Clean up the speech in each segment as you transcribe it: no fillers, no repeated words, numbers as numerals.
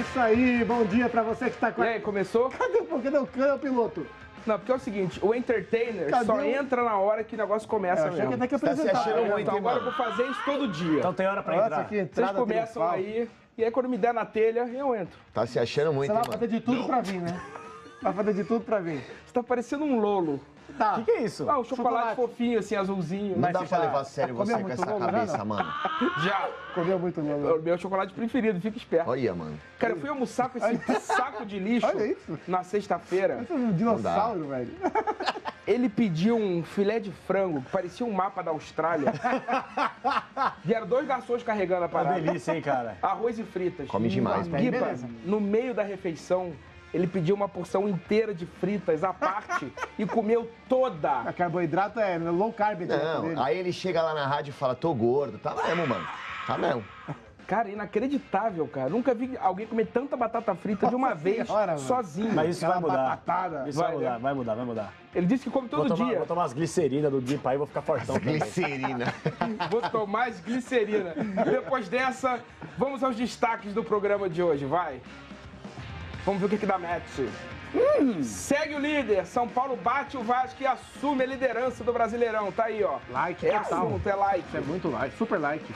isso aí, bom dia pra você que tá com... E aí, começou? Cadê o piloto? Não, porque é o seguinte, o entertainer Cadê só o- entra na hora que o negócio começa achei que mesmo. até que Tá se apresentar. achando muito, Então hein, agora eu mano? vou fazer isso todo dia. Então tem hora pra Olha entrar. essa aqui, Vocês entrada começam triunfal. aí, e aí quando me der na telha, eu entro. Tá se achando muito, Você hein, vai fazer mano? de tudo pra vir, né? Vai fazer de tudo pra vir. Você tá parecendo um lolo. Tá. O que é isso? Ah, um chocolate Chocolate. fofinho, assim, azulzinho. Não Mas dá você pra já- levar a sério comeu você com muito essa bolo, cabeça, não? mano. Já. Comeu muito É bolo. o meu chocolate preferido, fica esperto. Olha, mano. Cara, eu fui almoçar com esse saco de lixo Olha isso. na sexta-feira. Isso é um dinossauro, velho. Ele pediu um filé de frango que parecia um mapa da Austrália. Vieram 2 garçons carregando a Uma parada. delícia, hein, cara? Arroz e fritas. Come demais, Mas Guipa, beleza. no meio da refeição, ele pediu uma porção inteira de fritas à parte e comeu toda. A carboidrato é low carb. dele. Não, aí ele chega lá na rádio e fala, tô gordo. Tá mesmo, mano. Tá mesmo. Cara, inacreditável, cara. Nunca vi alguém comer tanta batata frita de uma Nossa vez, senhora, mano. sozinho. Mas isso vai Aquela mudar. batatada. Isso Vai, vai mudar, né? vai mudar, vai mudar. Ele disse que come todo dia. Vou tomar umas glicerinas do Guipa aí e vou ficar fortão também. Glicerina. Vou tomar mais glicerina. Depois dessa, vamos aos destaques do programa de hoje, vai. Vamos ver o que dá match. Segue o líder. São Paulo bate o Vasco e assume a liderança do Brasileirão. Tá aí, ó. Like É total. assunto, é like. Isso é muito like, super like.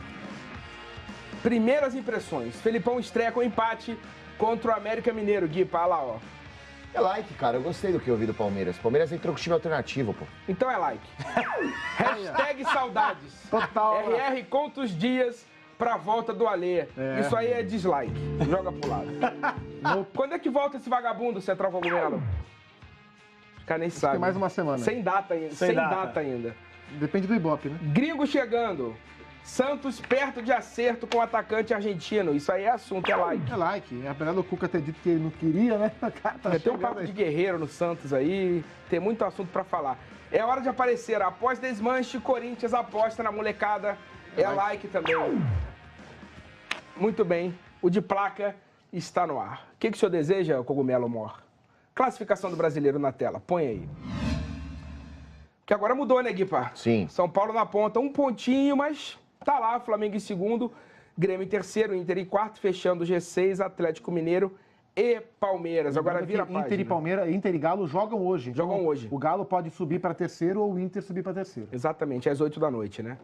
Primeiras impressões. Felipão estreia com empate contra o América Mineiro. Guipa, olha lá, ó. É like, cara. Eu gostei do que eu vi do Palmeiras. Palmeiras entrou com time alternativo, pô. Então é like. Hashtag saudades. Total. RR conta os dias pra volta do Alê. É. Isso aí é dislike. Joga pro lado. Quando é que volta esse vagabundo, Central Cogumelo? Os caras nem sabem. Tem mais uma semana. Sem data ainda. Sem data ainda. Depende do Ibope, né? Gringo chegando. Santos perto de acerto com o atacante argentino. Isso aí é assunto, é like. É like. Apesar do Cuca ter dito que ele não queria, né? O cara tá Tem um chegando papo aí. de guerreiro no Santos aí, tem muito assunto pra falar. É hora de aparecer. Após desmanche, Corinthians aposta na molecada. É like também. Muito bem. O de placa está no ar. O que o senhor deseja, Cogumelo Mor? Classificação do brasileiro na tela. Põe aí. Que agora mudou, né, Guipa? Sim. São Paulo na ponta, um pontinho, mas tá lá. Flamengo em segundo, Grêmio em terceiro, Inter em quarto, fechando o G6, Atlético Mineiro e Palmeiras. Agora Lembrando vira a que página. Inter e Palmeiras, Inter e Galo jogam hoje. Então, Jogam hoje. O Galo pode subir para terceiro ou o Inter subir para terceiro. Exatamente, às 8 da noite, né?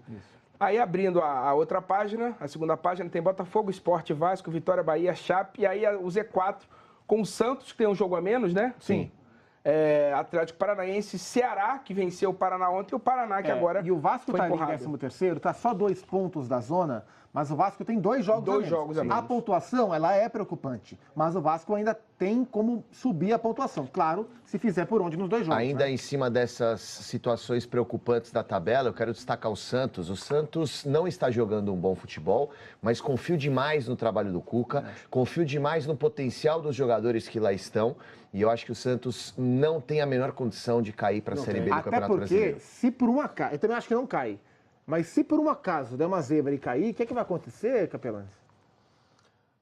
Aí abrindo a outra página, a segunda página, tem Botafogo, Sport, Vasco, Vitória, Bahia, Chape, e aí o Z4 com o Santos, que tem um jogo a menos, né? Sim. Atlético Paranaense, Ceará, que venceu o Paraná ontem, e o Paraná, que agora E o Vasco foi tá ali em empurrado. 13º, tá só 2 pontos da zona, mas o Vasco tem 2 jogos Dois a menos. jogos a menos. A pontuação, ela é preocupante, mas o Vasco ainda tem como subir a pontuação. Claro, se fizer por onde nos 2 jogos. Ainda né? em cima dessas situações preocupantes da tabela, eu quero destacar o Santos. O Santos não está jogando um bom futebol, mas confio demais no trabalho do Cuca, confio demais no potencial dos jogadores que lá estão. E eu acho que o Santos não tem a menor condição de cair para a Série B do Até Campeonato porque, Brasileiro. se por um acaso, eu também acho que não cai, mas se por um acaso der uma zebra e cair, o que é que vai acontecer, Capelães?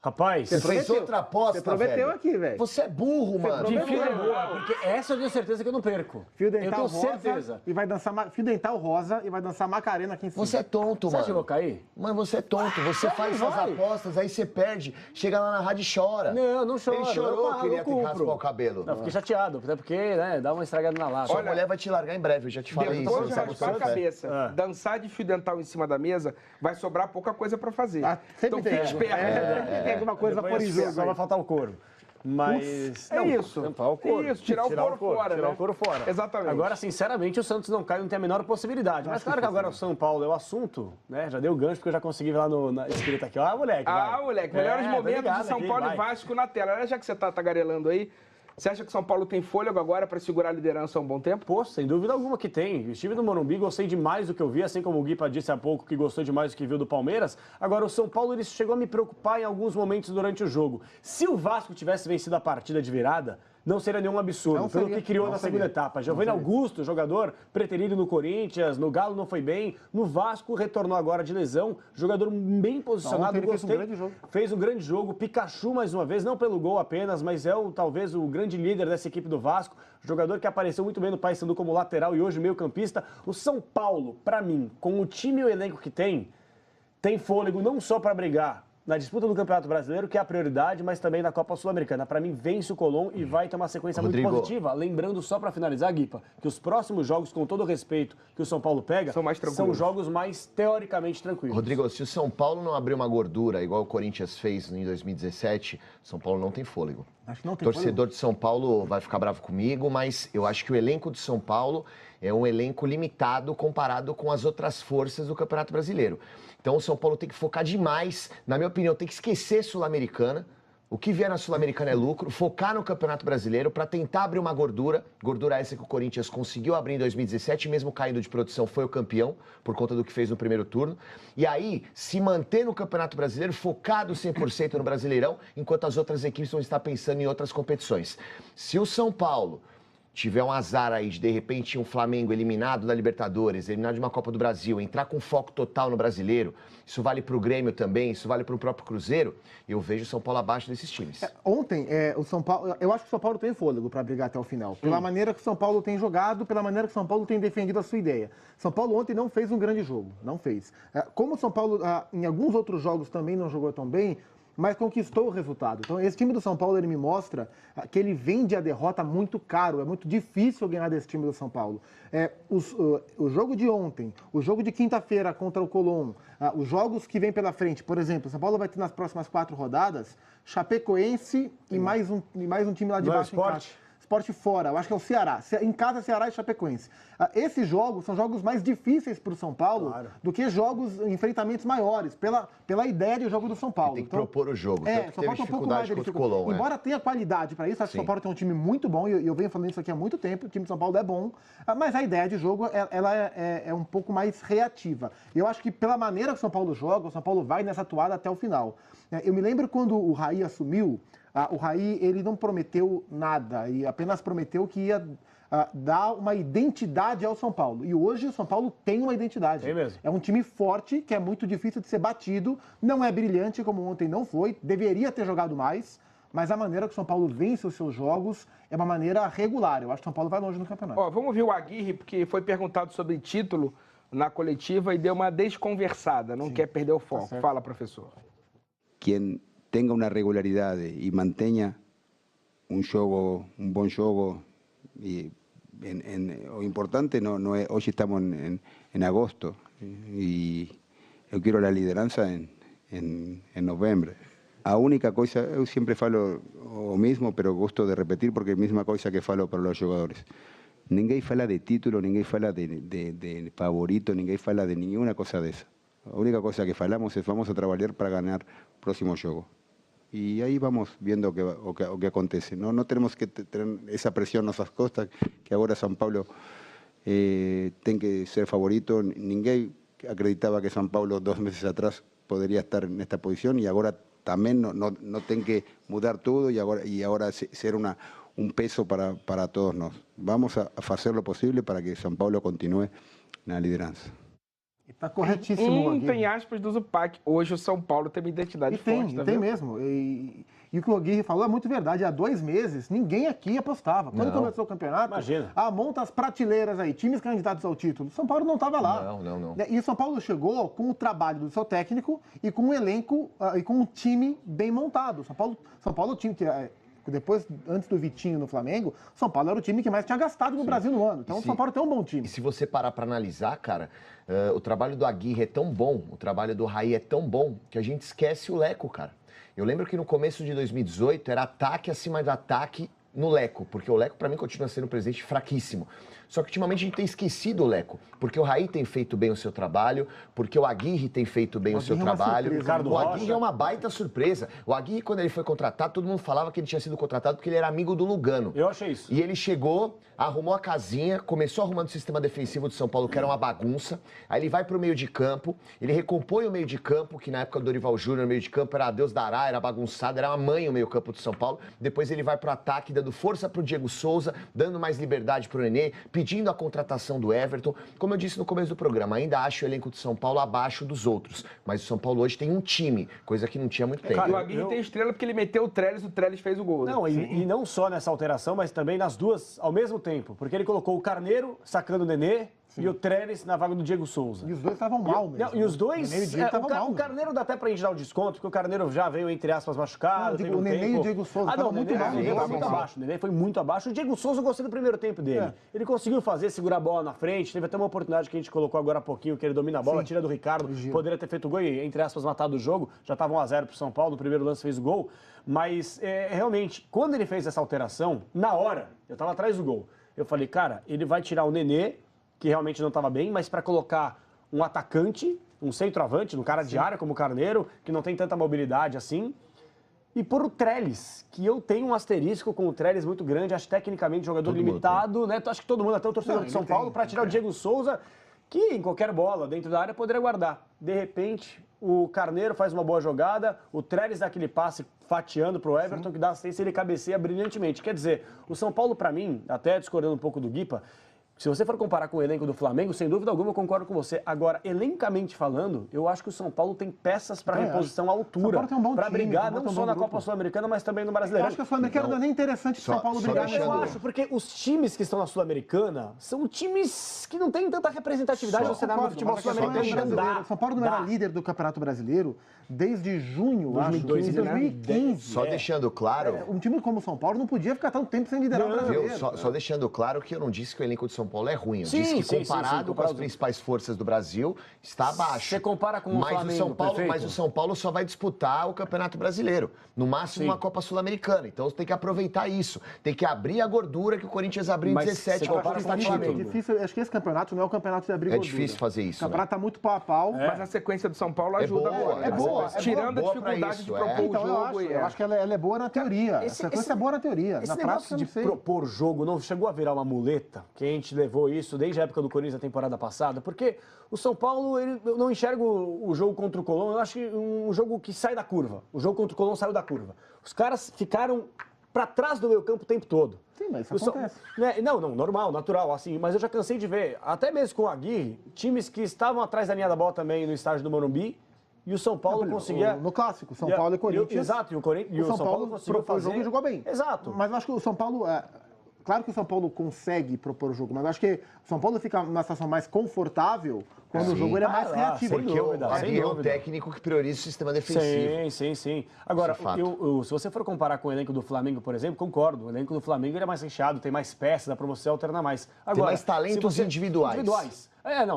Rapaz, Você fez prometeu. outra aposta, Você prometeu velho. aqui, velho. Você é burro, mano. prometeu. De fio é boa, dental. porque essa eu tenho certeza que eu não perco. Fio dental eu tenho rosa certeza. e vai dançar fio dental rosa e vai dançar Macarena aqui em cima. Você é tonto, Você acha que eu vou mano. cair? Mano, você é tonto. Você faz suas vai. apostas, aí você perde. Chega lá na rádio e chora. Não, não choro. Ele chorou eu que ele ia ter que cumpro. raspar o cabelo. Não, fiquei chateado, até porque, né, dá uma estragada na lata. Sua mulher vai te largar em breve, eu já te falei isso. Depois de Você sabe o que raspar a você quer. cabeça, dançar de fio dental em cima da mesa, vai sobrar pouca coisa pra fazer. Ah, sempre Então tem. fique esperto. Tem alguma coisa Depois por só jogo. vai faltar o couro. Mas. É isso. Não, o couro. É isso, tirar o couro fora, Tirar né? o couro fora. Exatamente. Agora, sinceramente, o Santos não cai, não tem a menor possibilidade. Mas claro que agora o São Paulo é o assunto, né? Já deu gancho, porque eu já consegui ver lá na escrita aqui. Ó, moleque. Ah, vai. moleque, melhores tô momentos ligado de São aqui, Paulo vai. e Vasco na tela. Já que você tá tagarelando aí, você acha que São Paulo tem fôlego agora pra segurar a liderança há um bom tempo? Pô, sem dúvida alguma que tem. Eu estive no Morumbi, gostei demais do que eu vi, assim como o Guipa disse há pouco que gostou demais do que viu do Palmeiras. Agora, o São Paulo ele chegou a me preocupar em alguns momentos durante o jogo. Se o Vasco tivesse vencido a partida de virada, não seria nenhum absurdo, Não pelo seria, que criou não na seria. segunda etapa. Giovanni Augusto, jogador preterido no Corinthians, no Galo não foi bem, no Vasco retornou agora de lesão, jogador bem posicionado, Ontem ele fez um gostei. grande jogo. Fez um grande jogo, Pikachu mais uma vez, não pelo gol apenas, mas é talvez o grande líder dessa equipe do Vasco, jogador que apareceu muito bem no Paysandu como lateral e hoje meio campista. O São Paulo, pra mim, com o time e o elenco que tem fôlego não só para brigar na disputa do Campeonato Brasileiro, que é a prioridade, mas também na Copa Sul-Americana. Para mim, vence o Colón e vai ter uma sequência muito positiva. Lembrando, só para finalizar, Guipa, que os próximos jogos, com todo o respeito que o São Paulo pega, são jogos mais teoricamente tranquilos. Rodrigo, se o São Paulo não abrir uma gordura, igual o Corinthians fez em 2017, São Paulo não tem fôlego. Acho que não tem Torcedor fôlego. de São Paulo vai ficar bravo comigo, mas eu acho que o elenco de São Paulo é um elenco limitado comparado com as outras forças do Campeonato Brasileiro. Então o São Paulo tem que focar demais, na minha opinião, tem que esquecer Sul-Americana. O que vier na Sul-Americana é lucro, focar no Campeonato Brasileiro para tentar abrir uma gordura essa que o Corinthians conseguiu abrir em 2017, mesmo caindo de produção, foi o campeão, por conta do que fez no primeiro turno. E aí, se manter no Campeonato Brasileiro, focado 100% no Brasileirão, enquanto as outras equipes vão estar pensando em outras competições. Se o São Paulo tiver um azar aí de repente, um Flamengo eliminado da Libertadores, eliminado de uma Copa do Brasil, entrar com foco total no Brasileiro, isso vale para o Grêmio também, isso vale para o próprio Cruzeiro, eu vejo o São Paulo abaixo desses times. Ontem, o São Paulo, eu acho que o São Paulo tem fôlego para brigar até o final. Pela maneira que o São Paulo tem jogado, pela maneira que o São Paulo tem defendido a sua ideia. São Paulo ontem não fez um grande jogo, não fez. Como o São Paulo, em alguns outros jogos também não jogou tão bem, mas conquistou o resultado. Então, esse time do São Paulo, ele me mostra que ele vende a derrota muito caro. É muito difícil ganhar desse time do São Paulo. O jogo de ontem, o jogo de quinta-feira contra o Colón, os jogos que vêm pela frente, por exemplo, o São Paulo vai ter nas próximas 4 rodadas Chapecoense e mais um time lá de baixo em casa. Sport fora, eu acho que é o Ceará. Em casa, Ceará e Chapecoense. Esses jogos são jogos mais difíceis para o São Paulo do que jogos, enfrentamentos maiores, pela ideia de jogo do São Paulo. Tem que propor o jogo, tanto que São teve Paulo tem um pouco mais dificuldade contra o Colón. Embora tenha qualidade para isso, acho que o São Paulo tem um time muito bom, e eu venho falando isso aqui há muito tempo, o time de São Paulo é bom, mas a ideia de jogo ela é um pouco mais reativa. Eu acho que pela maneira que o São Paulo joga, o São Paulo vai nessa toada até o final. Eu me lembro quando o Raí assumiu, o Raí, ele não prometeu nada, e apenas prometeu que ia dar uma identidade ao São Paulo. E hoje o São Paulo tem uma identidade. Tem mesmo. É um time forte, que é muito difícil de ser batido, não é brilhante como ontem não foi, deveria ter jogado mais, mas a maneira que o São Paulo vence os seus jogos é uma maneira regular. Eu acho que o São Paulo vai longe no campeonato. Vamos ver o Aguirre, porque foi perguntado sobre título na coletiva e deu uma desconversada, não quer perder o foco. Fala, professor. Quien tenga una regularidad y mantenga un buen juego y o importante no es, hoy estamos en agosto y yo quiero la lideranza en noviembre. A única coisa, eu sempre falo o mismo, pero gosto de repetir porque é a mesma coisa que falo para os jogadores. Ninguém fala de título, ninguém fala de favorito, ninguém fala de nenhuma coisa dessa. A única coisa que falamos é vamos a trabalhar para ganhar o próximo jogo. Y ahí vamos viendo o que acontece. No tenemos que tener esa presión en nuestras costas, que ahora São Paulo tiene que ser favorito. Ninguém acreditaba que São Paulo 2 meses atrás podría estar en esta posición y ahora también no tiene que mudar todo y ahora ser un peso para todos nosotros. Vamos a hacer lo posible para que São Paulo continúe en la lideranza. Está corretíssimo. Tem aspas do Zupac. Hoje o São Paulo tem uma identidade forte. Tem mesmo. E o que o Aguirre falou é muito verdade. Há 2 meses, ninguém aqui apostava. Quando começou o campeonato, monta as prateleiras aí, times candidatos ao título. São Paulo não estava lá. Não. E o São Paulo chegou com o trabalho do seu técnico e com um elenco e com um time bem montado. São Paulo tinha que... antes do Vitinho no Flamengo, São Paulo era o time que mais tinha gastado no Brasil no ano. Então o São Paulo tem um bom time. E se você parar para analisar, cara, o trabalho do Aguirre é tão bom, o trabalho do Raí é tão bom, que a gente esquece o Leco, cara. Eu lembro que no começo de 2018 era ataque acima de ataque no Leco, porque o Leco, para mim, continua sendo um presidente fraquíssimo. Só que ultimamente a gente tem esquecido o Leco, porque o Raí tem feito bem o seu trabalho, porque o Aguirre tem feito bem o seu trabalho. O Aguirre é uma baita surpresa. O Aguirre, quando ele foi contratado, todo mundo falava que ele tinha sido contratado porque ele era amigo do Lugano. Eu achei isso. E ele chegou, arrumou a casinha, começou arrumando o sistema defensivo de São Paulo, que era uma bagunça. Aí ele vai para o meio de campo, ele recompõe o meio de campo, que na época do Dorival Júnior, o meio de campo era Deus dará, era bagunçado, era uma mãe o meio campo de São Paulo. Depois ele vai para o ataque, dando força para o Diego Souza, dando mais liberdade para o Nenê, pedindo a contratação do Everton. Como eu disse no começo do programa, ainda acho o elenco de São Paulo abaixo dos outros. Mas o São Paulo hoje tem um time, coisa que não tinha há muito tempo. Cara, o Aguirre tem estrela porque ele meteu o Trellis fez o gol. Não, e não só nessa alteração, mas também nas duas ao mesmo tempo. Porque ele colocou o Carneiro sacando o Nenê, e o Trellis na vaga do Diego Souza. E os dois estavam mal mesmo. E os dois, O Nenê e o Diego estavam mal. o Carneiro dá até pra gente dar o desconto, porque o Carneiro já veio, entre aspas, machucado. Não, o Nenê e o Diego Souza estavam muito mal. O Nenê foi muito abaixo. O Nenê foi muito abaixo. O Diego Souza eu gostei do primeiro tempo dele. Ele conseguiu fazer, segurar a bola na frente. Teve até uma oportunidade que a gente colocou agora há pouquinho, que ele domina a bola, tira do Ricardo. Poderia ter feito o gol e, entre aspas, matado o jogo. Já estava 1-0 pro São Paulo. No primeiro lance fez o gol. Mas, realmente, quando ele fez essa alteração, na hora, eu estava atrás do gol. Eu falei, cara, ele vai tirar o Nenê, que realmente não estava bem, mas para colocar um atacante, um centroavante, um cara de área como o Carneiro, que não tem tanta mobilidade assim, e por o Trellis, que eu tenho um asterisco com o Trellis muito grande, acho tecnicamente jogador limitado, né? Acho que todo mundo, até o torcedor de São Paulo, para tirar o Diego Souza, que em qualquer bola dentro da área poderia guardar. De repente, o Carneiro faz uma boa jogada, o Trellis dá aquele passe fatiando para o Everton, que dá assistência e ele cabeceia brilhantemente. Quer dizer, o São Paulo, para mim, até discordando um pouco do Guipa, se você for comparar com o elenco do Flamengo, sem dúvida alguma eu concordo com você. Agora, elencamente falando, eu acho que o São Paulo tem peças para reposição à altura, para brigar não só na Copa Sul-Americana, mas também no Brasileirão. Eu acho que a Sul-Americana não é nem interessante o São Paulo brigar. Eu acho, porque os times que estão na Sul-Americana são times que não têm tanta representatividade no cenário do futebol sul-americano. O São Paulo não era líder do Campeonato Brasileiro desde junho, 2015. Só deixando claro... Um time como o São Paulo não podia ficar tanto tempo sem liderar o brasileiro. Só deixando claro que eu não disse que o elenco de São Paulo é ruim. Eu disse que comparado com as principais forças do Brasil, está abaixo. Você compara com o Flamengo, mas o São Paulo só vai disputar o Campeonato Brasileiro. No máximo uma Copa Sul-Americana. Então tem que aproveitar isso. Tem que abrir a gordura que o Corinthians abriu em 17 para conquistar título. Difícil, acho que esse campeonato não é o campeonato de abrir gordura. É difícil fazer isso. O campeonato está muito pau a pau. Mas a sequência do São Paulo ajuda agora. É boa. Tirando a dificuldade de propor o jogo. Eu acho que ela é boa na teoria. Essa sequência é boa na teoria. Na prática, de propor jogo não chegou a virar uma muleta, que a gente levou isso desde a época do Corinthians na temporada passada, porque o São Paulo, eu não enxergo o jogo contra o Colón, eu acho que um jogo que sai da curva. O jogo contra o Colón saiu da curva. Os caras ficaram para trás do meio campo o tempo todo. Sim, mas isso acontece. Não, normal, natural, assim, mas eu já cansei de ver, até mesmo com o Aguirre, times que estavam atrás da linha da bola também no estádio do Morumbi, e o São Paulo conseguia... No clássico, São Paulo e Corinthians. Exato, e o São Paulo conseguiu fazer... o jogo e jogou bem. Exato. Mas eu acho que o São Paulo... Claro que o São Paulo consegue propor o jogo, mas eu acho que o São Paulo fica numa situação mais confortável quando o jogo ele é mais reativo. Porque o Aguirre é um técnico que prioriza o sistema defensivo. Sim. Agora, se você for comparar com o elenco do Flamengo, por exemplo, concordo. O elenco do Flamengo ele é mais recheado, tem mais peças, dá pra você alternar mais. Agora, tem mais talentos individuais.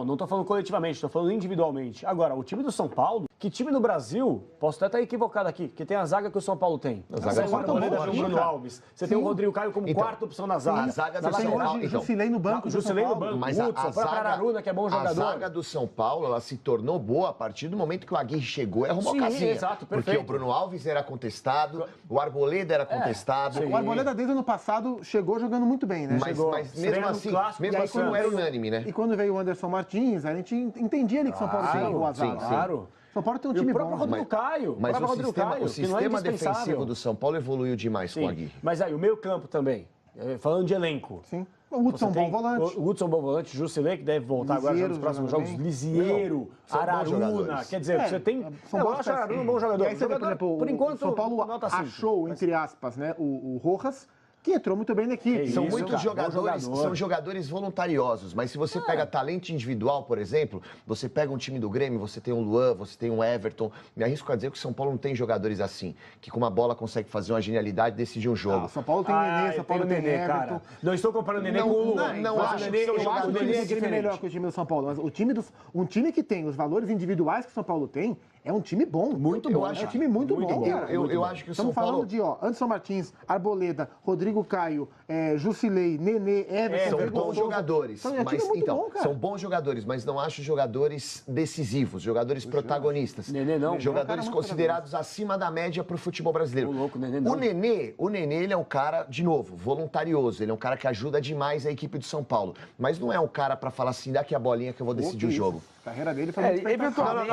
Não tô falando coletivamente, tô falando individualmente. Agora, o time do São Paulo, que time no Brasil, posso até estar equivocado aqui, que tem a zaga que o São Paulo tem. A zaga do São Paulo tem o Bruno Alves. Você tem o Rodrigo Caio como quarta opção na zaga. A zaga do São Paulo. Jusilei no banco. Jusilei no banco. Mas a Araruna, que é bom jogador. A zaga do São Paulo, ela se tornou boa a partir do momento que o Aguirre chegou e arrumou a casinha. Exato, porque o Bruno Alves era contestado, o Arboleda era contestado. O Arboleda, desde o ano passado, chegou jogando muito bem, né? Mas mesmo assim não era unânime, né? E quando veio o Anderson Martins, a gente entendia ali que o São Paulo tinha boas zagas. Claro. São Paulo tem um time bom. O próprio Rodrigo Caio. Mas o sistema defensivo do São Paulo evoluiu demais com o Aguirre. Mas aí, o meio campo também. Falando de elenco. Sim. O Hudson bom volante. O Hudson bom volante, Jusilei, que deve voltar agora nos próximos jogos. Lisieiro, Araruna. Quer dizer, você tem... Eu acho Araruna um bom jogador. E aí, por exemplo, por enquanto, o São Paulo achou, entre aspas, né, o Rojas, que entrou muito bem na equipe. São muitos jogadores, são jogadores voluntariosos, mas se você pega talento individual, por exemplo, você pega um time do Grêmio, você tem um Luan, você tem um Everton, me arrisco a dizer que o São Paulo não tem jogadores assim, que com uma bola consegue fazer uma genialidade e decidir um jogo. São Paulo tem Nenê, São Paulo tem Everton. Cara. Não estou comparando o Nenê com o Luan. Não acho que eu acho o Nenê melhor que o time do São Paulo, mas um time que tem os valores individuais que o São Paulo tem, é um time bom. Muito bom. É um time muito bom, cara. Eu acho que o São Paulo... Estamos falando de, Anderson Martins, Arboleda, Rodrigo Caio, Jusilei, Nenê, Everton... São bons jogadores. São bons jogadores, mas não acho jogadores decisivos, jogadores protagonistas. Nenê não. Jogadores considerados acima da média para o futebol brasileiro. O Nenê, ele é um cara, de novo, voluntarioso. Ele é um cara que ajuda demais a equipe do São Paulo. Mas não é um cara para falar assim, daqui a bolinha que eu vou decidir o jogo. A carreira dele foi muito eventualmente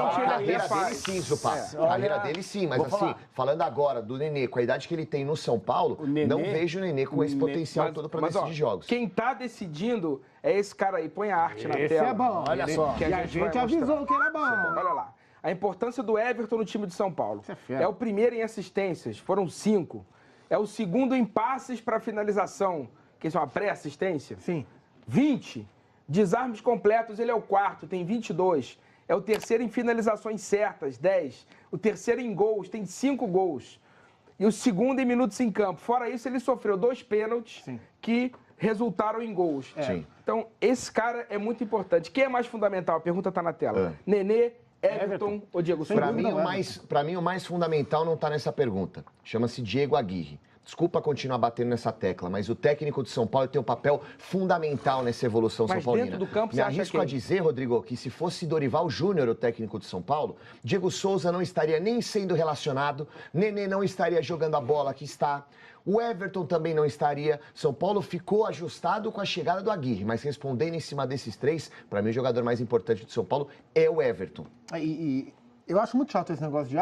sim, Zupá. A carreira dele sim, mas assim, falando agora do Nenê, com a idade que ele tem no São Paulo, não vejo o Nenê com esse potencial todo para decidir jogos. Quem tá decidindo é esse cara aí, põe a arte na tela. Esse é bom, olha só. Que a gente avisou que era bom. Olha lá. A importância do Everton no time de São Paulo. É o primeiro em assistências, foram 5. É o segundo em passes para finalização, que isso é uma pré-assistência. Sim. 20. Desarmes completos, ele é o quarto, tem 22. É o terceiro em finalizações certas, 10. O terceiro em gols, tem 5 gols. E o segundo em minutos em campo. Fora isso, ele sofreu 2 pênaltis que resultaram em gols. Sim. Então, esse cara é muito importante. Quem é mais fundamental? A pergunta está na tela. Nenê, Everton ou Diego Souza? Para mim, o mais fundamental não está nessa pergunta. Chama-se Diego Aguirre. Desculpa continuar batendo nessa tecla, mas o técnico de São Paulo tem um papel fundamental nessa evolução Mas são paulina. dentro do campo, Me você acha arrisco a quem? dizer, Rodrigo, que se fosse Dorival Júnior o técnico de São Paulo, Diego Souza não estaria nem sendo relacionado, Nenê não estaria jogando a bola que está, o Everton também não estaria. São Paulo ficou ajustado com a chegada do Aguirre, mas respondendo em cima desses 3, para mim o jogador mais importante de São Paulo é o Everton. Eu acho muito chato esse negócio de,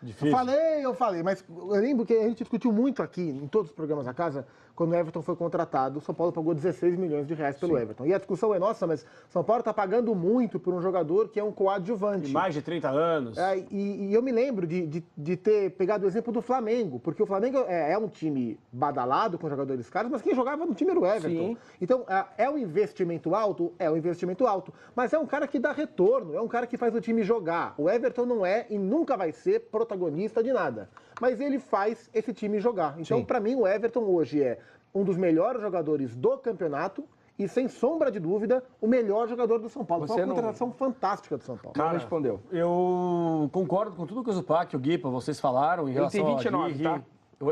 Difícil. eu falei, mas eu lembro que a gente discutiu muito aqui, em todos os programas da casa, quando o Everton foi contratado, o São Paulo pagou 16 milhões de reais pelo Everton. E a discussão é, nossa, mas São Paulo está pagando muito por um jogador que é um coadjuvante. De mais de 30 anos. E eu me lembro de ter pegado o exemplo do Flamengo, porque o Flamengo é um time badalado com jogadores caros, mas quem jogava no time era o Everton. Sim. Então, é um investimento alto? É um investimento alto, mas é um cara que dá retorno, é um cara que faz o time jogar. O Everton não é e nunca vai ser protagonista de nada, mas ele faz esse time jogar. Então, para mim, o Everton hoje é um dos melhores jogadores do campeonato e, sem sombra de dúvida, o melhor jogador do São Paulo. Foi uma contratação fantástica do São Paulo. Não respondeu. Eu concordo com tudo que o Zupac e o Guipa, vocês falaram em relação tem 29, ao Aguirre. tá?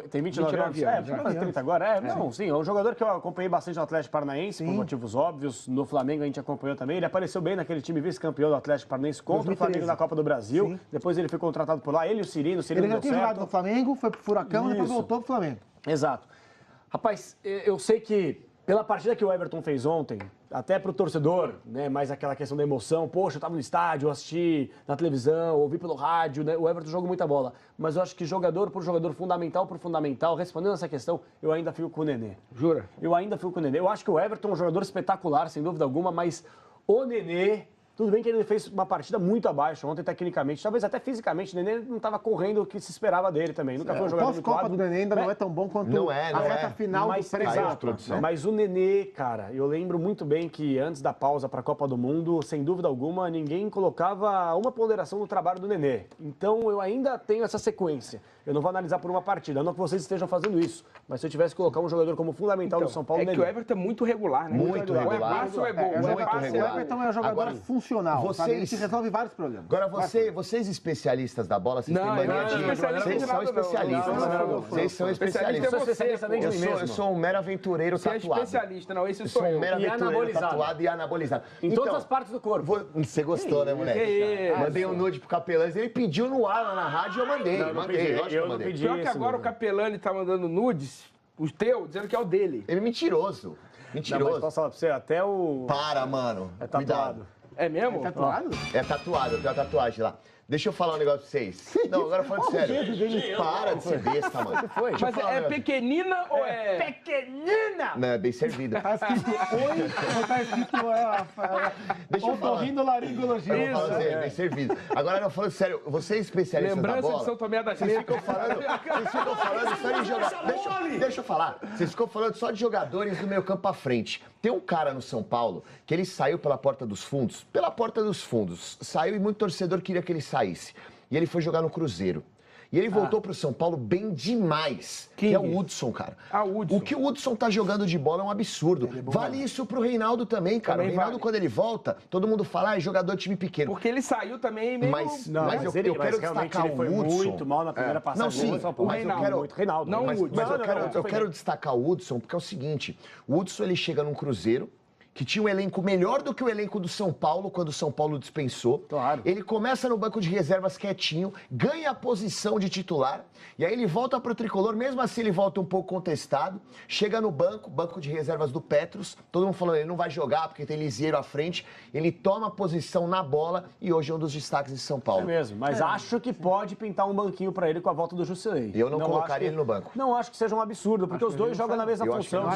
Tem 29 anos? Vai fazer 30 agora? Não, sim, é um jogador que eu acompanhei bastante no Atlético Paranaense, por motivos óbvios. No Flamengo a gente acompanhou também. Ele apareceu bem naquele time vice-campeão do Atlético Paranaense contra 2013. O Flamengo na Copa do Brasil. Sim. Depois ele foi contratado por lá, ele e o Cirino. Ele já tinha jogado no Flamengo, foi pro Furacão e depois voltou pro Flamengo. Exato. Rapaz, eu sei que pela partida que o Everton fez ontem, até pro torcedor, né, mais aquela questão da emoção, poxa, eu tava no estádio, eu assisti na televisão, ouvi pelo rádio, né, o Everton jogou muita bola. Mas eu acho que jogador por jogador, fundamental por fundamental, respondendo essa questão, eu ainda fico com o Nenê. Jura? Eu ainda fico com o Nenê. Eu acho que o Everton é um jogador espetacular, sem dúvida alguma, mas o Nenê... Tudo bem que ele fez uma partida muito abaixo ontem, tecnicamente, talvez até fisicamente. O Nenê não estava correndo o que se esperava dele também. Nunca foi um jogador muito pós-Copa do Nenê ainda não é tão bom quanto a reta final do pré-Copa. Mas o Nenê, cara, eu lembro muito bem que antes da pausa para a Copa do Mundo, sem dúvida alguma, ninguém colocava uma ponderação no trabalho do Nenê. Então eu ainda tenho essa sequência. Eu não vou analisar por uma partida, não que vocês estejam fazendo isso. Mas se eu tivesse que colocar um jogador como fundamental do São Paulo, que o Everton é muito regular, né? Muito regular. Ou é passe ou é gol. O Everton é um jogador funcional, ele te resolve vários problemas. Agora, vocês especialistas da bola, vocês têm mania de... Vocês são especialistas. Vocês são especialistas. Eu sou um mero aventureiro tatuado. Você é especialista, não, esse sou eu. Eu sou um mero aventureiro tatuado e anabolizado. Em todas as partes do corpo. Você gostou, né, moleque? Mandei um nude pro Capelães, ele pediu no ar lá na rádio e eu mandei. Eu não pedi. Pior que agora o Capelani tá mandando nudes, o teu, dizendo que é o dele. Ele é mentiroso. Não, mas posso falar pra você, até o... Para, mano. É tatuado. É mesmo? É tatuado? É tatuado, eu tenho a tatuagem lá. Deixa eu falar um negócio pra vocês. Não, agora falando sério. Para de ser besta, mano. Mas é pequenina ou é... Pequenina! Não, é bem servido. Tá escrito oi ou tá escrito Deixa eu falar. otorrinolaringologia. Eu vou falar bem servido. Agora, não, falando sério, vocês especialistas da Lembrança bola... de São Tomé das Vocês Letras. ficam falando só de jogadores... Deixa eu falar. Vocês ficam falando só de jogadores do meio campo pra frente. Tem um cara no São Paulo que ele saiu pela porta dos fundos. Pela porta dos fundos. Saiu e muito torcedor queria que ele saísse. E ele foi jogar no Cruzeiro. E ele voltou pro São Paulo bem demais. Que é o Hudson, cara. O Hudson. O que o Hudson tá jogando de bola é um absurdo. Vale isso pro Reinaldo também, cara. Também o Reinaldo, vale. quando ele volta, todo mundo fala, é jogador de time pequeno. Porque ele saiu também meio... Mas eu realmente quero destacar ele foi o Hudson. muito mal na primeira passagem. Não, sim, do São Paulo. mas eu Reinaldo, quero... muito. Reinaldo. Não, Mas eu quero destacar o Hudson, porque é o seguinte, o Hudson ele chega num Cruzeiro, que tinha um elenco melhor do que o elenco do São Paulo, quando o São Paulo dispensou. Claro. Ele começa no banco de reservas quietinho, ganha a posição de titular, e aí ele volta pro Tricolor, mesmo assim ele volta um pouco contestado, chega no banco de reservas do Petros, todo mundo falando, ele não vai jogar porque tem Lisieiro à frente, ele toma a posição na bola e hoje é um dos destaques de São Paulo. É mesmo, mas acho que pode pintar um banquinho pra ele com a volta do Jusilei. Eu não colocaria ele no banco. Não acho que seja um absurdo, porque os dois jogam na mesma função. Eu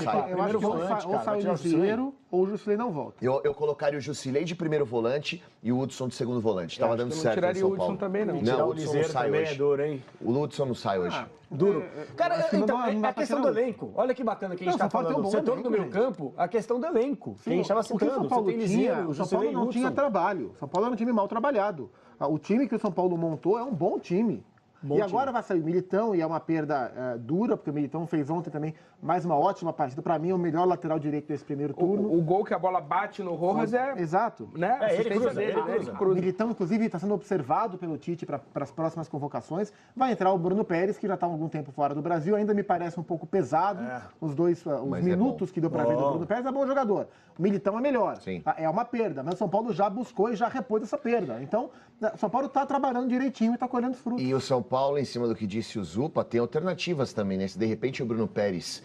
acho que ou sai o Lisieiro ou o Jusilei não volta. Eu colocaria o Jusilei de primeiro volante e o Hudson de segundo volante. Tava dando certo tiraria no o São Paulo. Hudson também, não. Não, o o Hudson não Liseiro sai também hoje. é duro, hein? O Hudson não sai hoje. Duro. Cara, acho que então, não dá a pra questão tirar do um. elenco. Olha que bacana que a gente Não, está São Paulo tem falando. um O bom setor elenco, do meio gente. campo, a questão do elenco. Que a gente estava O que o São citando. Você Paulo tem Liseiro, tinha, o São Jusilei Paulo e não tinha Hudson. trabalho. O São Paulo era um time mal trabalhado. O time que o São Paulo montou é um bom time. Bom e agora time. vai sair o Militão, e é uma perda dura, porque o Militão fez ontem também mais uma ótima partida. Para mim, é o melhor lateral direito desse primeiro turno. O gol que a bola bate no Rojas é... Exato. Né? É, ele assistência cruza, dele, ele né? cruza. O Militão, inclusive, está sendo observado pelo Tite para as próximas convocações. Vai entrar o Bruno Pérez, que já está há algum tempo fora do Brasil. Ainda me parece um pouco pesado. Os Mas minutos que deu para ver do Bruno Pérez. É bom jogador. O Militão é melhor. Sim. É uma perda. Mas o São Paulo já buscou e já repôs essa perda. Então, o São Paulo está trabalhando direitinho e está colhendo os frutos. E o São Paulo, em cima do que disse o Zupa, tem alternativas também, né? Se de repente o Bruno Pérez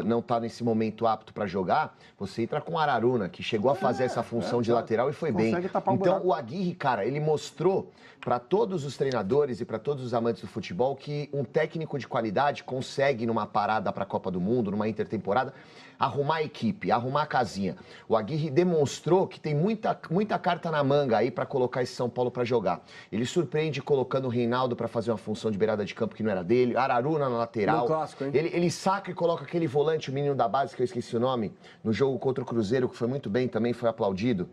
não está nesse momento apto para jogar, você entra com o Araruna, que chegou a fazer essa função de lateral e foi bem. Consegue tapar o Então buraco. o Aguirre, cara, ele mostrou para todos os treinadores e para todos os amantes do futebol que um técnico de qualidade consegue, numa parada para a Copa do Mundo, numa intertemporada, arrumar a equipe, arrumar a casinha. O Aguirre demonstrou que tem muita carta na manga aí para colocar esse São Paulo para jogar. Ele surpreende colocando o Reinaldo para fazer uma função de beirada de campo que não era dele, Araruna na lateral. No clássico, hein? Ele saca e coloca aquele volante, o menino da base, que eu esqueci o nome, no jogo contra o Cruzeiro, que foi muito bem também, foi aplaudido.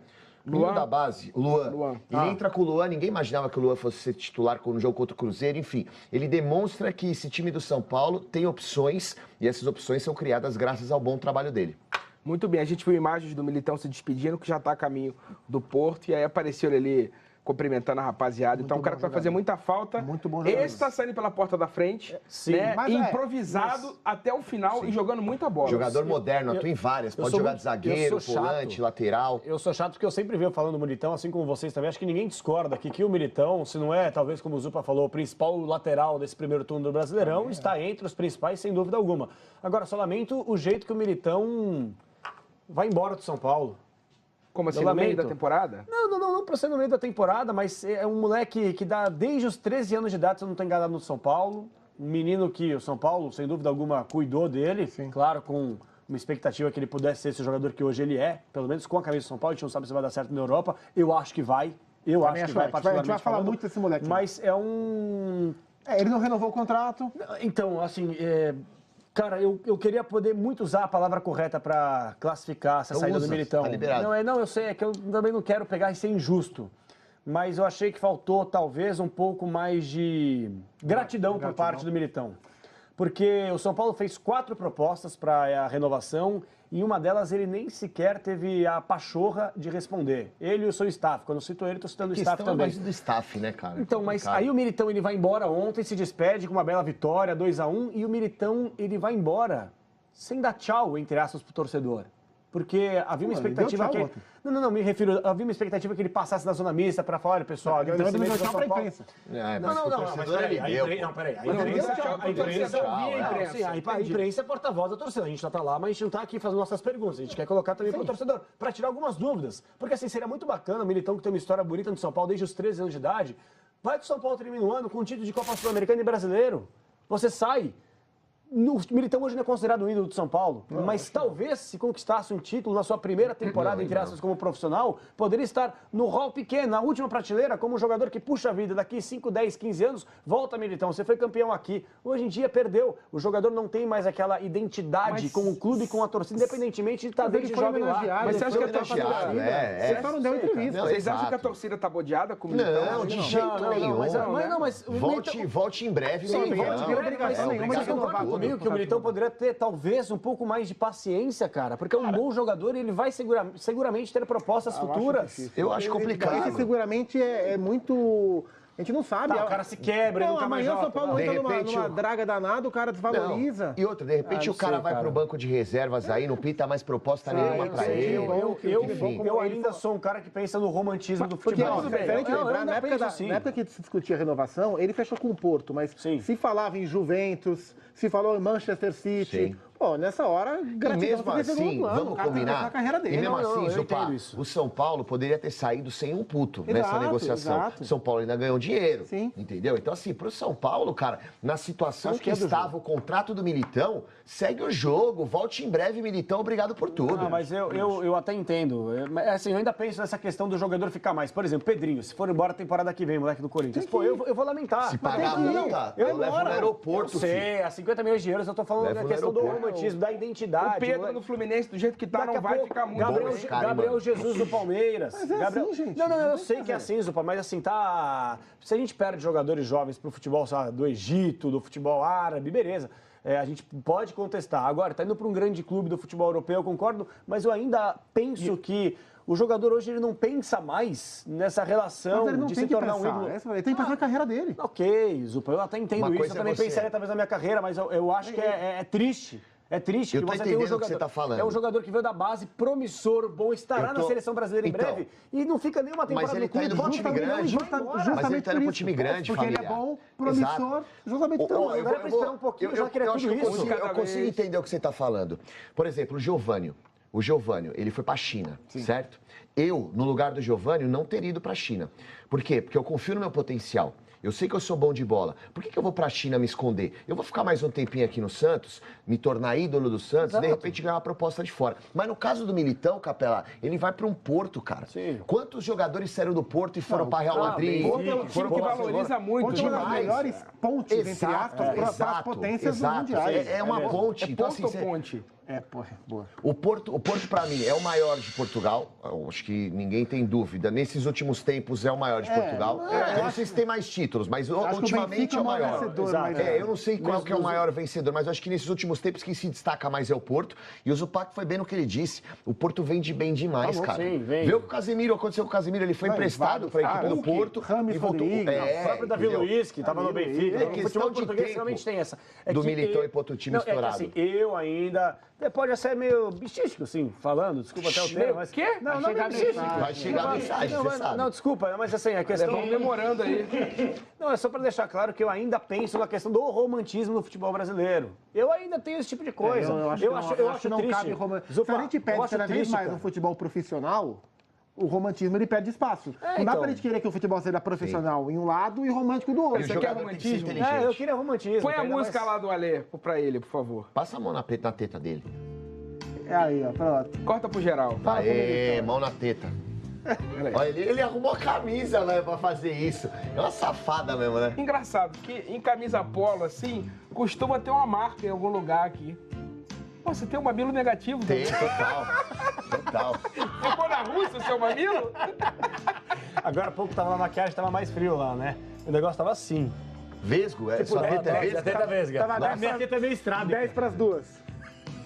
O menino da base, o Luan. Ele entra com o Luan, ninguém imaginava que o Luan fosse ser titular no jogo contra o Cruzeiro, enfim. Ele demonstra que esse time do São Paulo tem opções, e essas opções são criadas graças ao bom trabalho dele. Muito bem, a gente viu imagens do Militão se despedindo, que já está a caminho do Porto, e aí apareceu ele ali cumprimentando a rapaziada. Então, o cara que vai fazer muita falta. Muito bom jogador. Esse está saindo pela porta da frente, Sim, né? mas improvisado até o final e jogando muita bola. Jogador moderno, atua em várias. Pode sou jogar muito- de zagueiro, eu sou chato. volante, lateral. Eu sou chato porque eu sempre venho falando do Militão, assim como vocês também. Acho que ninguém discorda aqui que o Militão, se não é, talvez como o Zupa falou, o principal lateral desse primeiro turno do Brasileirão, está entre os principais, sem dúvida alguma. Agora, só lamento o jeito que o Militão vai embora do São Paulo. Como assim, Eu no meio lamento. da temporada? Não para ser no meio da temporada, mas é um moleque que dá desde os 13 anos de idade, se eu não estou enganado, no São Paulo. Um menino que o São Paulo, sem dúvida alguma, cuidou dele. Sim. Claro, com uma expectativa que ele pudesse ser esse jogador que hoje ele é, pelo menos com a camisa do São Paulo. A gente não sabe se vai dar certo na Europa. Eu acho que vai. Eu Também acho que acho, vai, a gente vai particularmente falar falando. muito desse moleque. Mas é um... Ele não renovou o contrato. Então, assim, cara, eu queria poder muito usar a palavra correta para classificar essa Então saída usa, do Militão. tá liberado. Não, eu sei, é que eu também não quero pegar e ser injusto. Mas eu achei que faltou, talvez, um pouco mais de gratidão por parte do Militão. Porque o São Paulo fez 4 propostas para a renovação e uma delas ele nem sequer teve a pachorra de responder. Ele e o seu staff. Quando eu cito ele, estou citando o staff Questão é também. mais do staff, né, cara? Então, mas Cara, aí o Militão ele vai embora ontem, se despede com uma bela vitória, 2-1, e o Militão ele vai embora sem dar tchau, entre aspas, pro torcedor. Porque havia uma Pô, ele expectativa deu que... tchau ontem. Não, me refiro... Havia uma expectativa que ele passasse na zona mista para falar, olha, pessoal, Então ele não agradecimento deu ao tchau São pra Paulo. imprensa. mas Não, pro mas torcedor peraí, ele deu, pô. não, peraí. Mas não, imprensa- tchau, a pro imprensa- torcedor ouvir a não, imprensa. sim, a Entendi. imprensa é porta-voz da torcida. A gente já tá lá, mas a gente não tá aqui fazendo nossas perguntas. A gente quer colocar também para o torcedor, para tirar algumas dúvidas. Porque assim, seria muito bacana, o Militão que tem uma história bonita no São Paulo desde os 13 anos de idade, vai que o São Paulo termina o ano com um título de Copa Sul-Americana e brasileiro. Você sai. O Militão hoje não é considerado o ídolo do São Paulo, mas talvez se conquistasse um título na sua primeira temporada, entre aspas, como profissional, poderia estar no hall pequeno, na última prateleira, como um jogador que puxa a vida. Daqui 5, 10, 15 anos, volta Militão. Você foi campeão aqui. Hoje em dia perdeu. O jogador não tem mais aquela identidade Mas com o clube e com a torcida, independentemente de estar Mas ele desde foi jovem lá. homenageado, Mas você acha que a torcida... homenageado, Ele só não deu entrevista. Não, Vocês acham exato. que a torcida tá bodeada com o Militão? Não, de jeito Não, nenhum. mas o Militão- Volte em breve, Sim, Militão. volte em breve, mas nenhuma, você mas concorda renovar comigo tudo. que o Militão poderia ter, talvez, um pouco mais de paciência, cara? Porque é um bom jogador e ele vai seguramente ter propostas futuras. Eu acho complicado. Esse seguramente é muito... A gente não sabe. Tá, o cara se quebra, ele não, nunca mais amanhã o joga. São Paulo De entra repente, numa o- draga danada, o cara desvaloriza. E outra, de repente não o cara sei, vai cara. pro banco de reservas aí, não pinta mais proposta nenhuma eu pra sei, ele. Enfim. eu ainda sou um cara que pensa no romantismo do Porque, futebol. ó, diferente Não, eu lembrar, ainda na época, penso da, assim. na época que se discutia a renovação, ele fechou com o Porto, mas Sim. se falava em Juventus, se falou em Manchester City, Sim. Pô, nessa hora, E gratidão mesmo por ter feito assim, um plano. vamos O cara combinar. a carreira dele. E mesmo Não, assim, eu Zupá, entendo isso. o São Paulo poderia ter saído sem um puto nessa Exato, negociação. exato. São Paulo ainda ganhou dinheiro. Sim. Entendeu? Então, assim, pro São Paulo, cara, na situação Acho que que é do estava o contrato do Militão, segue o jogo, volte em breve, Militão, obrigado por tudo. Ah, mas eu até entendo. Mas, assim, eu ainda penso nessa questão do jogador ficar mais. Por exemplo, Pedrinho, se for embora a temporada que vem, moleque do Corinthians, pô, eu vou lamentar. Se Mas pagar a tem que ir. multa, eu eu levo embora. no aeroporto, Eu sei, a 50 milhões de euros, eu tô falando Levo da no questão do aeroporto. romantismo, da identidade. O Pedro moleque. no Fluminense, do jeito que tá, Daqui não a vai pouco, ficar muito Gabriel, bem. cara, Gabriel mano. Jesus do Palmeiras. Mas é Gabriel... assim, gente, Não, não eu tem sei que que é fazer. assim, Zupa, mas assim, tá... Se a gente perde jogadores jovens pro futebol, sabe, do Egito, do futebol árabe, beleza. A gente pode contestar. Agora, tá indo para um grande clube do futebol europeu, eu concordo, mas eu ainda penso que o jogador hoje ele não pensa mais nessa relação Mas ele não de tem se que tornar um pensar. ídolo. Ele tem que pensar na carreira dele. Ok, Zupa, eu até entendo Uma isso. coisa Eu também é você- pensaria talvez na minha carreira, mas eu acho que é triste. É triste Eu que tô você tem um entendendo o que jogador. você tá falando. É um jogador que veio da base, promissor, bom, estará Eu tô- na seleção brasileira em Então, breve e não fica nenhuma temporada ele no tá indo clube. pro time grande. Mas ele tá indo pro time grande, Porque ele é família. bom, promissor, Exato. justamente Ô, pelo ô, eu Agora é pra esperar um pouquinho, já queria acho tudo que eu isso. consigo, Cada eu consigo vez. entender o que você está falando. Por exemplo, o Giovânio. O Giovânio, ele foi para a China, certo? Eu, no lugar do Giovânio, não teria ido para a China. Por quê? Porque eu confio no meu potencial. Eu sei que eu sou bom de bola. Por que eu vou para a China me esconder? Eu vou ficar mais um tempinho aqui no Santos, me tornar ídolo do Santos, Exato. de repente ganhar uma proposta de fora. Mas no caso do Militão, Capelá, ele vai para um Porto, cara. Sim. Quantos jogadores saíram do Porto e foram para Real Madrid? bem, Porto é um time Foram que pra valoriza muito. Ponte é uma das demais. melhores pontes, entre aspas, para as potências mundiais. É uma ponte. É Então, ponto assim, ou você- ponte? É, porra, boa. o Porto para mim, é o maior de Portugal. Eu acho que ninguém tem dúvida. Nesses últimos tempos, é o maior de Portugal. Eu não sei se tem mais títulos, mas Acho que o ultimamente Benfica é o maior. vencedor, Exato. mas Eu não sei qual que é o maior vencedor, mas eu acho que nesses últimos tempos quem se destaca mais é o Porto. E o Zupac foi bem no que ele disse. O Porto vende bem demais, Tá bom, cara. sim, vem. Vê o que o Casemiro aconteceu com o Casemiro. Ele foi Vai, emprestado vários para a equipe caras. do Porto. Rames e voltou. Rodrigues, O próprio Davi entendeu? Luiz, que estava no Benfica. É O questão futebol de português tempo realmente tem essa. do que Militão ir pro outro time não, é que, estourado. assim, eu ainda... Pode ser meio bichístico, assim, falando, desculpa até o termo, mas... quê? Não, Vai não é chegar bichístico. mensagem. Vai chegar mensagem, não, você mas- sabe. Não, desculpa, mas assim, a questão... Vamos memorando aí. Não, é só para deixar claro que eu ainda penso na questão do romantismo no futebol brasileiro. Eu ainda tenho esse tipo de coisa. Eu acho que não triste. cabe romantismo. Se Zupa, a gente eu perde acho cada vez triste, mais cara. no futebol profissional, o romantismo ele perde espaço. Não dá então. pra gente querer que o futebol seja profissional em um lado e romântico do outro. Você O quer jogador tem que ser romantismo? inteligente. Eu queria romantismo. Põe a ainda música mais- lá do Alê pra ele, por favor. Passa a mão na teta dele. É aí, ó, pronto. Corta pro geral. Fala comigo, Aê, então. mão na teta. Peraí. Olha, ele arrumou a camisa, né, pra fazer isso. É uma safada mesmo, né? Engraçado, que em camisa polo, assim, costuma ter uma marca em algum lugar aqui. Pô, você tem um mamilo negativo? Tem, também? total. Ficou na Rússia o seu mamilo? Agora há pouco tava na maquiagem, tava mais frio lá, né? O negócio tava assim. Vesgo, sua teta é vesgo? Teta vesga. Tava Nossa, 10 minha pra- teta é meio estrada. 10 para as duas.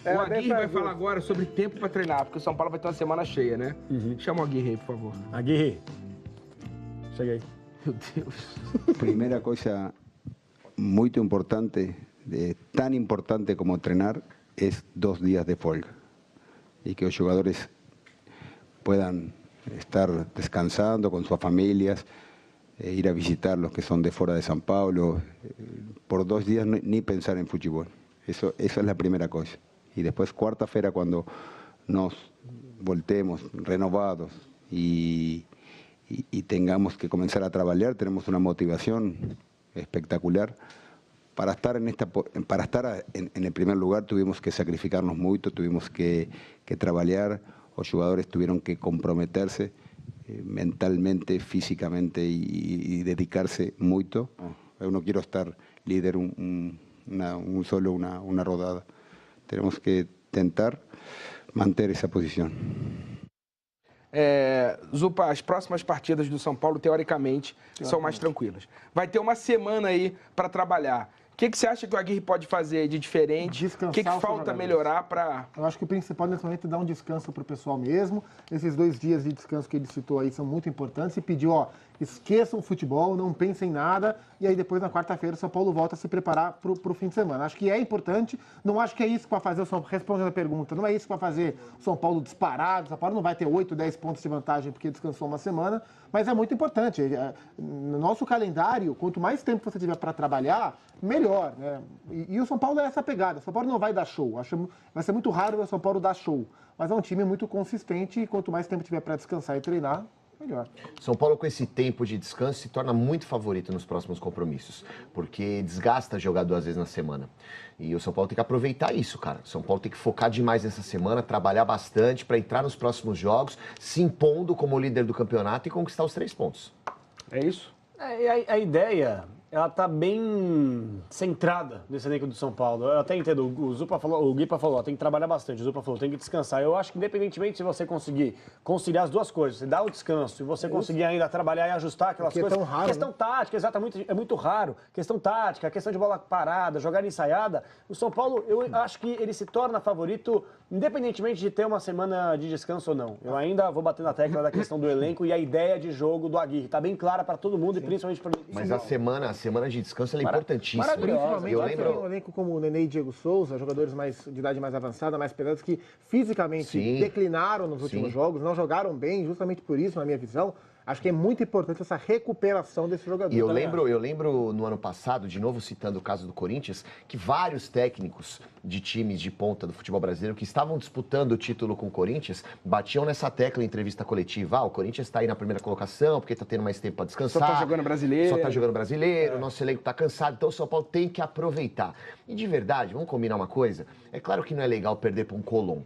O Era Aguirre 10 vai pras duas. falar agora sobre tempo pra treinar, porque o São Paulo vai ter uma semana cheia, né? Chama o Aguirre aí, por favor. Aguirre. Cheguei. Meu Deus. Primera cosa muy importante, tan importante como entrenar, es 2 días de folga. Y que los jugadores puedan estar descansando con sus familias, ir a visitar los que son de fuera de San Paulo. Por 2 días ni pensar en fútbol. Eso es la primera cosa. Y después, cuarta-feira, cuando nos voltemos renovados y tengamos que comenzar a trabajar, tenemos una motivación espectacular. Para estar en el primer lugar tuvimos que sacrificarnos mucho, tuvimos que trabajar, los jugadores tuvieron que comprometerse mentalmente, físicamente y dedicarse mucho. Yo no quiero estar líder una rodada. Tenemos que tentar manter essa posição. Zupa, as próximas partidas do São Paulo, teoricamente, são mais tranquilas. Vai ter uma semana aí para trabalhar. O que você acha que o Aguirre pode fazer de diferente? Descansar O que os seus falta jogadores. melhorar para... Eu acho que o principal nesse momento é dar um descanso para o pessoal mesmo. Esses 2 dias de descanso que ele citou aí são muito importantes. E pediu, ó, esqueçam o futebol, não pensem em nada, e aí depois na quarta-feira o São Paulo volta a se preparar para o fim de semana. Acho que é importante, não acho que é isso que vai fazer o São Paulo, respondendo a pergunta, não é isso que vai fazer o São Paulo disparado, o São Paulo não vai ter 8, 10 pontos de vantagem porque descansou uma semana, mas é muito importante. No nosso calendário, quanto mais tempo você tiver para trabalhar, melhor, né? E o São Paulo é essa pegada, o São Paulo não vai dar show, vai ser muito raro ver o São Paulo dar show, mas é um time muito consistente e quanto mais tempo tiver para descansar e treinar, melhor. São Paulo, com esse tempo de descanso, se torna muito favorito nos próximos compromissos, porque desgasta jogar 2 vezes na semana. E o São Paulo tem que aproveitar isso, cara. O São Paulo tem que focar demais nessa semana, trabalhar bastante para entrar nos próximos jogos, se impondo como líder do campeonato e conquistar os 3 pontos. É isso? A ideia, ela tá bem centrada nesse elenco do São Paulo. Eu até entendo, o Guipa falou, tem que trabalhar bastante, o Zupa falou, tem que descansar. Eu acho que independentemente se você conseguir conciliar as duas coisas, você dá o descanso e você conseguir ainda trabalhar e ajustar aquelas coisas. É tão raro, questão tática, exatamente, é muito raro. Questão tática, questão de bola parada, jogada ensaiada. O São Paulo, eu acho que ele se torna favorito independentemente de ter uma semana de descanso ou não. Eu ainda vou bater na tecla da questão do elenco e a ideia de jogo do Aguirre. Tá bem clara para todo mundo. Sim. E principalmente para mim. Mas a semana de descanso é importantíssima. Principalmente eu lembro um elenco como o Nenê e Diego Souza, jogadores de idade mais avançada, mais pesados, que fisicamente declinaram nos últimos jogos, não jogaram bem, justamente por isso, na minha visão. Acho que é muito importante essa recuperação desse jogador. E eu lembro no ano passado, de novo citando o caso do Corinthians, que vários técnicos de times de ponta do futebol brasileiro que estavam disputando o título com o Corinthians batiam nessa tecla em entrevista coletiva. O Corinthians está aí na primeira colocação porque está tendo mais tempo para descansar. Só está jogando brasileiro. Só está jogando brasileiro, nosso elenco está cansado, então o São Paulo tem que aproveitar. E de verdade, vamos combinar uma coisa? É claro que não é legal perder para um Colón.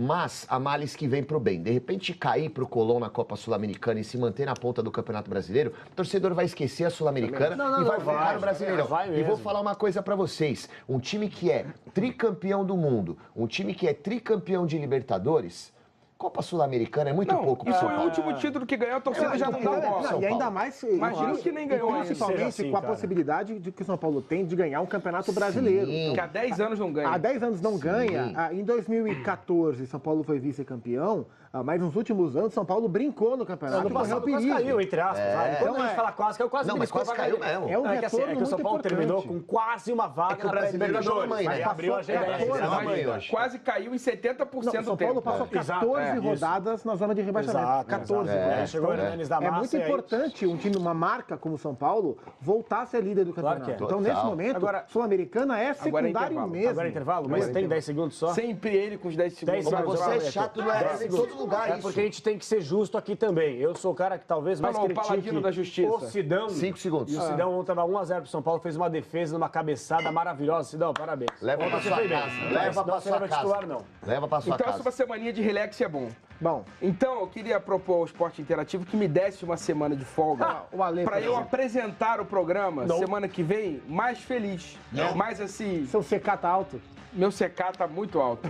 Mas há males que vem pro bem. De repente, cair pro Colón na Copa Sul-Americana e se manter na ponta do Campeonato Brasileiro, o torcedor vai esquecer a Sul-Americana e vai focar no Brasileirão. E vou falar uma coisa pra vocês. Um time que é tricampeão do mundo, um time que é tricampeão de Libertadores, Copa Sul-Americana é muito pouco pro São Paulo. Foi o último título que ganhou, a torcida já não dá bola. E ainda mais... Imagina que nem ganhou ainda. Principalmente assim, com a possibilidade de que o São Paulo tem de ganhar um campeonato brasileiro. Então, que há 10 anos não ganha. Há 10 anos não ganha. Em 2014, São Paulo foi vice-campeão. Mas nos últimos anos, São Paulo brincou no campeonato. Ano passado quase caiu, entre aspas. Quando a gente fala quase, caiu quase. Não, mas quase caiu mesmo. É um retorno que o São Paulo terminou com quase uma vaga no Brasileiro. Aí abriu a G10. Quase caiu em 70% do tempo. São Paulo passou 14 rodadas na zona de rebaixamento. 14. Chegou da é muito importante um time, uma marca como o São Paulo, voltar a ser líder do campeonato. Então, nesse momento, Sul-Americana é secundário mesmo. Agora é intervalo, mas tem 10 segundos só? Sempre ele com os 10 segundos. Você é chato, não é em todo lugar isso. É porque a gente tem que ser justo aqui também. Eu sou o cara que talvez mais critique o paladino da justiça. O Sidão. 5 segundos. E o Sidão ontem estava 1-0 pro São Paulo, fez uma defesa numa cabeçada maravilhosa. Sidão, parabéns. Leva pra sua casa. Leva pra sua casa. Não. Leva pra sua casa. Então, essa semaninha de relax é bom. Bom. Então, eu queria propor ao Esporte Interativo que me desse uma semana de folga para eu apresentar o programa semana que vem mais feliz. Mais assim... Seu CK tá alto? Meu CK tá muito alto.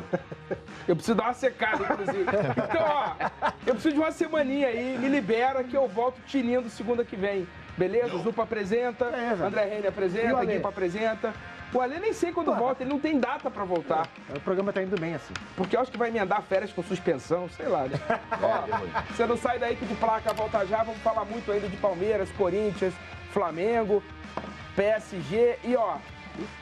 Eu preciso dar uma secada, inclusive. Então, ó, eu preciso de uma semaninha aí, me libera que eu volto tinindo segunda que vem. Beleza? O Zupa apresenta, André Reine apresenta, Guipa apresenta. O Alê nem sei quando volta, ele não tem data pra voltar. O programa tá indo bem assim. Porque eu acho que vai emendar férias com suspensão, sei lá, né? Ó, você não sai daí que de placa volta já, vamos falar muito ainda de Palmeiras, Corinthians, Flamengo, PSG e ó,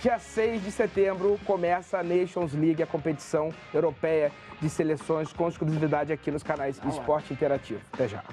dia 6 de setembro começa a Nations League, a competição europeia de seleções com exclusividade aqui nos canais do Esporte Interativo. Até já.